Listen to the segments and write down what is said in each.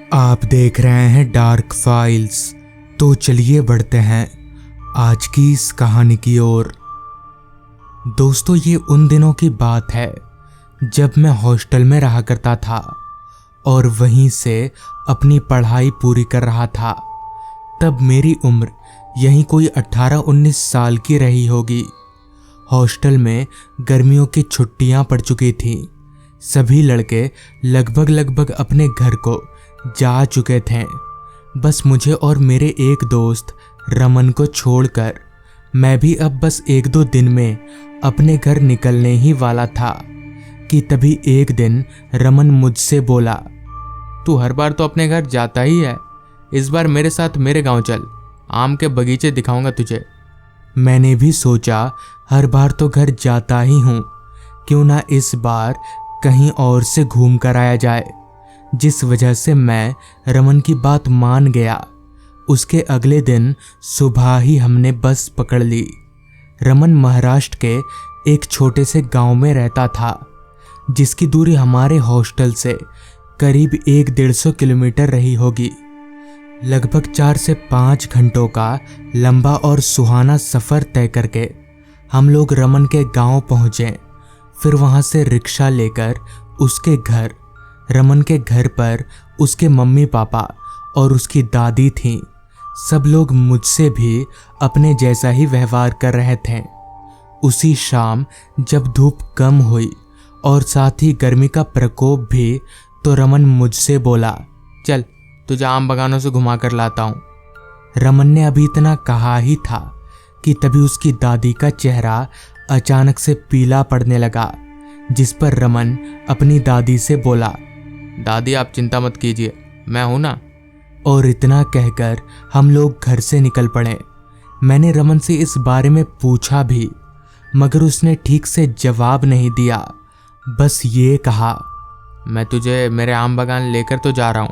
आप देख रहे हैं डार्क फाइल्स। तो चलिए बढ़ते हैं आज की इस कहानी की ओर। दोस्तों, ये उन दिनों की बात है जब मैं हॉस्टल में रहा करता था और वहीं से अपनी पढ़ाई पूरी कर रहा था। तब मेरी उम्र यहीं कोई 18-19 साल की रही होगी। हॉस्टल में गर्मियों की छुट्टियां पड़ चुकी थीं। सभी लड़के लगभग अपने घर को जा चुके थे। बस मुझे और मेरे एक दोस्त रमन को छोड़कर मैं भी अब बस 1-2 दिन में अपने घर निकलने ही वाला था कि तभी एक दिन रमन मुझसे बोला, तू हर बार तो अपने घर जाता ही है, इस बार मेरे साथ मेरे गांव चल, आम के बगीचे दिखाऊंगा तुझे। मैंने भी सोचा हर बार तो घर जाता ही हूँ, क्यों ना इस बार कहीं और से घूम कर आया जाए। जिस वजह से मैं रमन की बात मान गया। उसके अगले दिन सुबह ही हमने बस पकड़ ली। रमन महाराष्ट्र के एक छोटे से गांव में रहता था, जिसकी दूरी हमारे हॉस्टल से करीब 150 किलोमीटर रही होगी। लगभग 4 से 5 घंटों का लंबा और सुहाना सफ़र तय करके हम लोग रमन के गांव पहुँचे। फिर वहाँ से रिक्शा लेकर उसके घर, रमन के घर पर उसके मम्मी पापा और उसकी दादी थीं। सब लोग मुझसे भी अपने जैसा ही व्यवहार कर रहे थे। उसी शाम जब धूप कम हुई और साथ ही गर्मी का प्रकोप भी, तो रमन मुझसे बोला, चल तुझे आम बगानों से घुमा कर लाता हूँ। रमन ने अभी इतना कहा ही था कि तभी उसकी दादी का चेहरा अचानक से पीला पड़ने लगा, जिस पर रमन अपनी दादी से बोला, दादी आप चिंता मत कीजिए, मैं हूं ना। और इतना कहकर हम लोग घर से निकल पड़े। मैंने रमन से इस बारे में पूछा भी, मगर उसने ठीक से जवाब नहीं दिया। बस ये कहा, मैं तुझे मेरे आम बागान लेकर तो जा रहा हूं,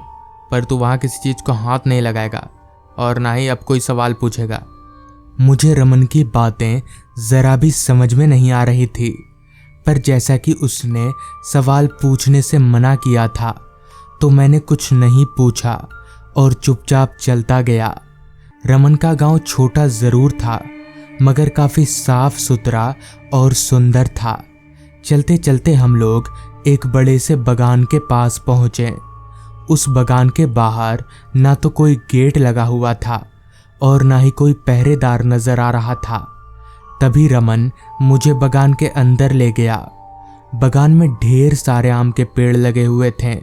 पर तू वहां किसी चीज को हाथ नहीं लगाएगा और ना ही अब कोई सवाल पूछेगा। मुझे रमन की बातें जरा भी समझ में नहीं आ रही थी, पर जैसा कि उसने सवाल पूछने से मना किया था, तो मैंने कुछ नहीं पूछा और चुपचाप चलता गया। रमन का गांव छोटा जरूर था, मगर काफी साफ सुथरा और सुंदर था। चलते चलते हम लोग एक बड़े से बगान के पास पहुंचे। उस बगान के बाहर ना तो कोई गेट लगा हुआ था और ना ही कोई पहरेदार नजर आ रहा था। तभी रमन मुझे बगान के अंदर ले गया। बगान में ढेर सारे आम के पेड़ लगे हुए थे,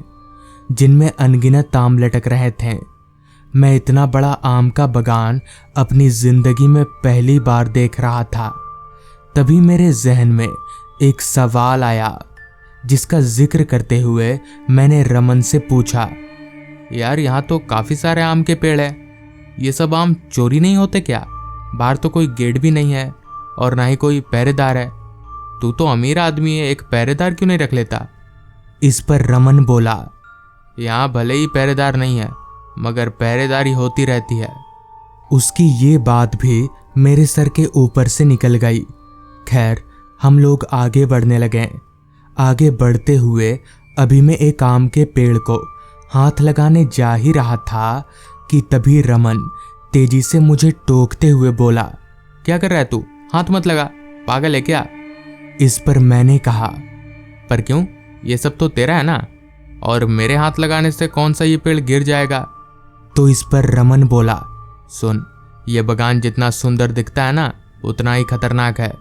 जिनमें अनगिनत आम लटक रहे थे। मैं इतना बड़ा आम का बगान अपनी जिंदगी में पहली बार देख रहा था। तभी मेरे जहन में एक सवाल आया, जिसका जिक्र करते हुए मैंने रमन से पूछा, यार यहाँ तो काफी सारे आम के पेड़ है, ये सब आम चोरी नहीं होते क्या? बाहर तो कोई गेट भी नहीं है और ना ही कोई पहरेदार है। तू तो अमीर आदमी है, एक पहरेदार क्यों नहीं रख लेता? इस पर रमन बोला, यहाँ भले ही पहरेदार नहीं है, मगर पहरेदारी होती रहती है। उसकी ये बात भी मेरे सर के ऊपर से निकल गई। खैर, हम लोग आगे बढ़ने लगे। आगे बढ़ते हुए अभी मैं एक आम के पेड़ को हाथ लगाने जा ही रहा था कि तभी रमन तेजी से मुझे टोकते हुए बोला, क्या कर रहा है तू? हाथ मत लगा, पागल है क्या? इस पर मैंने कहा, पर क्यों, ये सब तो तेरा है ना, और मेरे हाथ लगाने से कौन सा ये पेड़ गिर जाएगा? तो इस पर रमन बोला, सुन, ये बगान जितना सुंदर दिखता है ना, उतना ही खतरनाक है।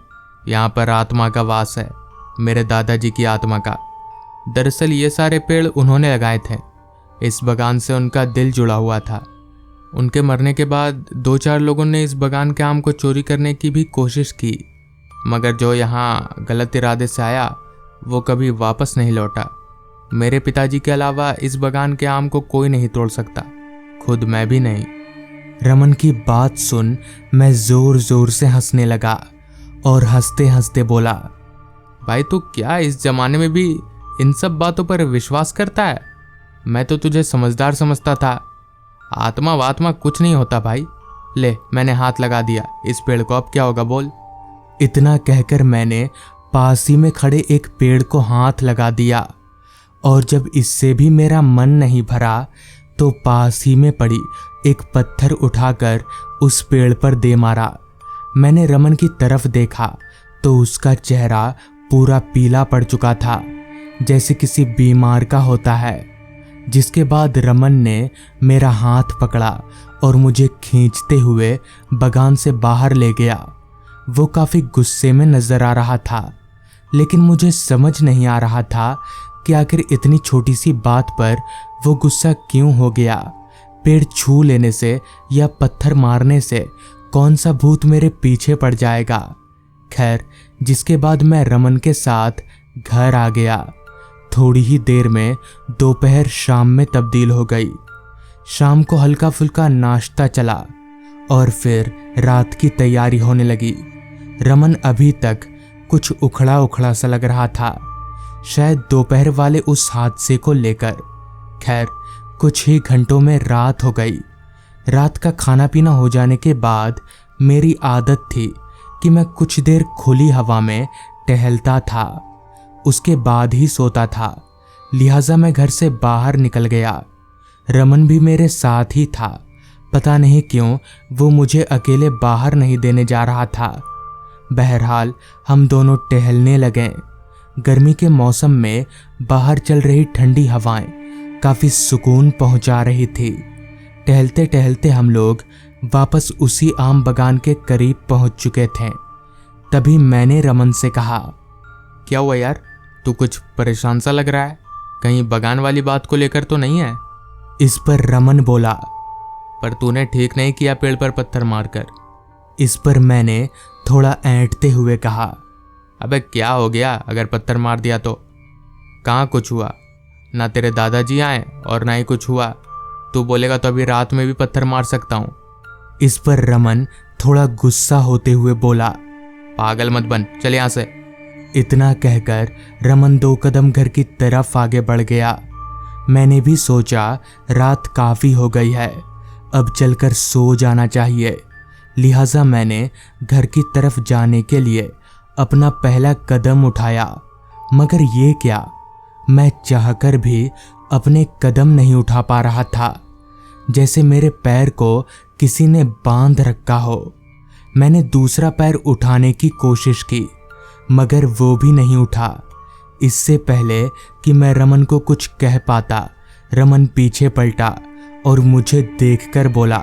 यहाँ पर आत्मा का वास है, मेरे दादाजी की आत्मा का। दरअसल ये सारे पेड़ उन्होंने लगाए थे। इस बगान से उनका दिल जुड़ा हुआ था। उनके मरने के बाद 2-4 लोगों ने इस बगान के आम को चोरी करने की भी कोशिश की, मगर जो यहाँ गलत इरादे से आया वो कभी वापस नहीं लौटा। मेरे पिताजी के अलावा इस बगान के आम को कोई नहीं तोड़ सकता, खुद मैं भी नहीं। रमन की बात सुन मैं जोर जोर से हंसने लगा और हंसते हंसते बोला, भाई तू क्या इस जमाने में भी इन सब बातों पर विश्वास करता है? मैं तो तुझे समझदार समझता था। आत्मा वात्मा कुछ नहीं होता भाई। ले, मैंने हाथ लगा दिया इस पेड़ को, अब क्या होगा बोल? इतना कहकर मैंने पास ही में खड़े एक पेड़ को हाथ लगा दिया, और जब इससे भी मेरा मन नहीं भरा तो पास ही में पड़ी एक पत्थर उठाकर उस पेड़ पर दे मारा। मैंने रमन की तरफ देखा तो उसका चेहरा पूरा पीला पड़ चुका था, जैसे किसी बीमार का होता है। जिसके बाद रमन ने मेरा हाथ पकड़ा और मुझे खींचते हुए बगान से बाहर ले गया। वो काफी गुस्से में नजर आ रहा था, लेकिन मुझे समझ नहीं आ रहा था कि आखिर इतनी छोटी सी बात पर वो गुस्सा क्यों हो गया। पेड़ छू लेने से या पत्थर मारने से कौन सा भूत मेरे पीछे पड़ जाएगा। खैर, जिसके बाद मैं रमन के साथ घर आ गया। थोड़ी ही देर में दोपहर शाम में तब्दील हो गई। शाम को हल्का फुल्का नाश्ता चला और फिर रात की तैयारी होने लगी। रमन अभी तक कुछ उखड़ा उखड़ा सा लग रहा था, शायद दोपहर वाले उस हादसे को लेकर। खैर, कुछ ही घंटों में रात हो गई। रात का खाना पीना हो जाने के बाद मेरी आदत थी कि मैं कुछ देर खुली हवा में टहलता था, उसके बाद ही सोता था। लिहाजा मैं घर से बाहर निकल गया। रमन भी मेरे साथ ही था। पता नहीं क्यों वो मुझे अकेले बाहर नहीं देने जा रहा था। बहरहाल हम दोनों टहलने लगे। गर्मी के मौसम में बाहर चल रही ठंडी हवाएं काफी सुकून पहुंचा रही थी। टहलते टहलते हम लोग वापस उसी आम बगान के करीब पहुंच चुके थे। तभी मैंने रमन से कहा, क्या हुआ यार, तू कुछ परेशान सा लग रहा है, कहीं बगान वाली बात को लेकर तो नहीं है? इस पर रमन बोला, पर तूने ठीक नहीं किया पेड़ पर पत्थर मारकर। इस पर मैंने थोड़ा ऐंठते हुए कहा, अबे क्या हो गया अगर पत्थर मार दिया तो? कहाँ कुछ हुआ, ना तेरे दादाजी आए और ना ही कुछ हुआ। तू बोलेगा तो अभी रात में भी पत्थर मार सकता हूँ। इस पर रमन थोड़ा गुस्सा होते हुए बोला, पागल मत बन, चल यहाँ से। इतना कहकर रमन 2 कदम घर की तरफ आगे बढ़ गया। मैंने भी सोचा रात काफी हो गई है, अब चलकर सो जाना चाहिए। लिहाजा मैंने घर की तरफ जाने के लिए अपना पहला कदम उठाया, मगर ये क्या, मैं चाहकर भी अपने कदम नहीं उठा पा रहा था, जैसे मेरे पैर को किसी ने बांध रखा हो। मैंने दूसरा पैर उठाने की कोशिश की, मगर वो भी नहीं उठा। इससे पहले कि मैं रमन को कुछ कह पाता, रमन पीछे पलटा और मुझे देखकर बोला,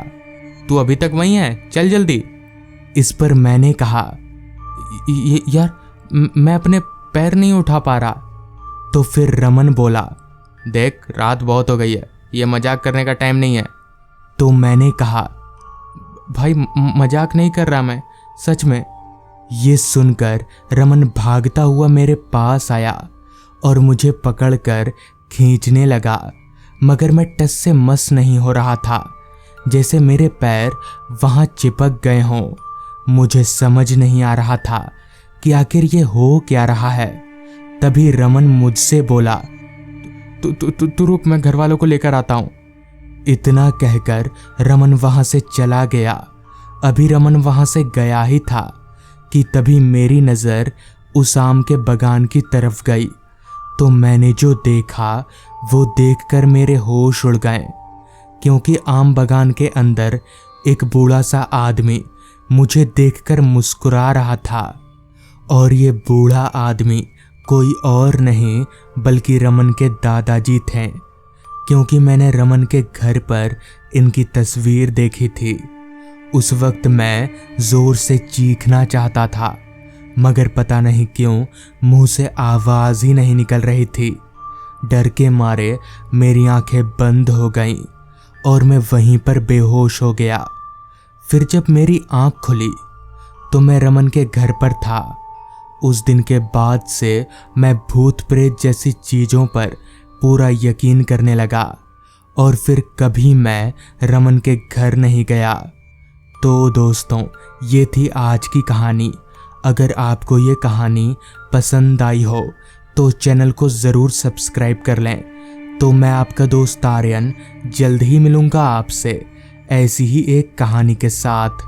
तू अभी तक वहीं है, चल जल्दी। इस पर मैंने कहा, यार मैं अपने पैर नहीं उठा पा रहा। तो फिर रमन बोला, देख रात बहुत हो गई है, ये मजाक करने का टाइम नहीं है। तो मैंने कहा, भाई मजाक नहीं कर रहा मैं, सच में। ये सुनकर रमन भागता हुआ मेरे पास आया और मुझे पकड़कर खींचने लगा, मगर मैं टस से मस नहीं हो रहा था, जैसे मेरे पैर वहां चिपक गए हों। मुझे समझ नहीं आ रहा था कि आखिर ये हो क्या रहा है। तभी रमन मुझसे बोला, तू रुक, मैं घर वालों को लेकर आता हूँ। इतना कहकर रमन वहां से चला गया। अभी रमन वहां से गया ही था कि तभी मेरी नज़र उस आम के बगान की तरफ गई। तो मैंने जो देखा वो देखकर मेरे होश उड़ गए, क्योंकि आम बगान के अंदर एक बूढ़ा सा आदमी मुझे देखकर मुस्कुरा रहा था। और ये बूढ़ा आदमी कोई और नहीं बल्कि रमन के दादाजी थे, क्योंकि मैंने रमन के घर पर इनकी तस्वीर देखी थी। उस वक्त मैं जोर से चीखना चाहता था, मगर पता नहीं क्यों मुंह से आवाज ही नहीं निकल रही थी। डर के मारे मेरी आंखें बंद हो गईं और मैं वहीं पर बेहोश हो गया। फिर जब मेरी आंख खुली तो मैं रमन के घर पर था। उस दिन के बाद से मैं भूत प्रेत जैसी चीज़ों पर पूरा यकीन करने लगा और फिर कभी मैं रमन के घर नहीं गया। तो दोस्तों, ये थी आज की कहानी। अगर आपको ये कहानी पसंद आई हो तो चैनल को ज़रूर सब्सक्राइब कर लें। तो मैं आपका दोस्त आर्यन जल्द ही मिलूँगा आपसे ऐसी ही एक कहानी के साथ।